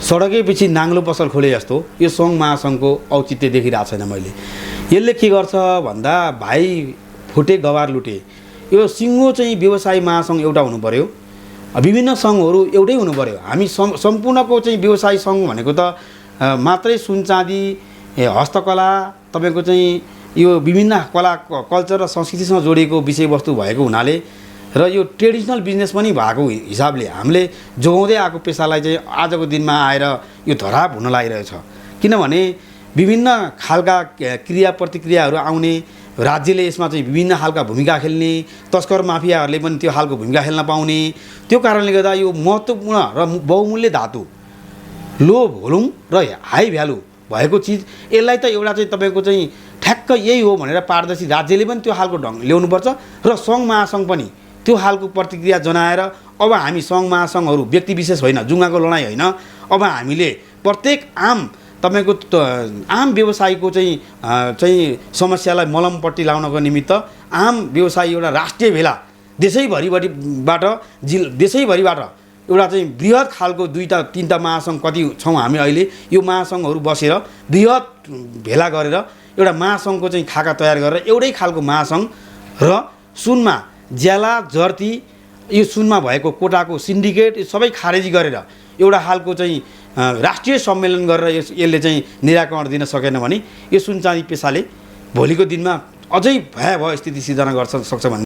सडकैपछि नाङ्लो पसल खोले जस्तो यो सङ्घ महासङ्घको औचित्य देखिरहेको छैन मैले। यसले के गर्छ भन्दा भाइ फुटे गवार लुटे, यो सिङ्गो चाहिँ व्यवसाय महासङ्घ एउटा हुनु पर्यो, विभिन्न सङ्घहरू एउटै हुनु पर्यो। हामी सम्पूर्णको चाहिँ व्यवसाय सङ्घ भनेको त मात्रै सुन चाँदी हस्तकला तपाईँको चाहिँ यो विभिन्न कला कल्चर र संस्कृतिसँग जोडिएको विषयवस्तु भएको हुनाले र यो ट्रेडिसनल बिजनेस पनि भएको हिसाबले हामीले जोगाउँदै आएको पेसालाई चाहिँ आजको दिनमा आएर यो धराप हुन लागिरहेछ। किनभने विभिन्न खालका क्रिया प्रतिक्रियाहरू आउने, राज्यले यसमा चाहिँ विभिन्न खालका भूमिका खेल्ने, तस्कर माफियाहरूले पनि त्यो खालको भूमिका खेल्न पाउने, त्यो कारणले गर्दा यो महत्त्वपूर्ण र बहुमूल्य धातु, लो भोल्युम र हाई भ्यालु भएको चिज, यसलाई त एउटा चाहिँ तपाईँको चाहिँ ठ्याक्क यही हो भनेर पारदर्शी राज्यले पनि त्यो खालको ढङ्ग ल्याउनुपर्छ र सङ्घ महासङ्घ पनि त्यो खालको प्रतिक्रिया जनाएर अब हामी सङ्घ महासङ्घहरू व्यक्ति विशेष होइन, जुङ्गाको लडाइँ होइन, अब हामीले प्रत्येक तपाईँको आम व्यवसायको चाहिँ समस्यालाई मलमपट्टि लाउनको निमित्त आम व्यवसाय एउटा राष्ट्रिय भेला देशैभरिबाट एउटा चाहिँ बृहत खालको 2-3टा महासङ्घ कति छौँ हामी अहिले, यो महासङ्घहरू बसेर बृहत भेला गरेर एउटा महासङ्घको चाहिँ खाका तयार गरेर एउटै खालको महासङ्घ र सुनमा ज्याला जर्ती यो सुनमा भएको कोटाको सिन्डिकेट यो सबै खारेजी गरेर एउटा खालको चाहिँ राष्ट्रिय सम्मेलन गरेर यसले चाहिँ निराकरण दिन सकेन भने यो सुन चाँदी पेसाले भोलिको दिनमा अझै भयावह स्थिति सिर्जना गर्न सक्छ भन्ने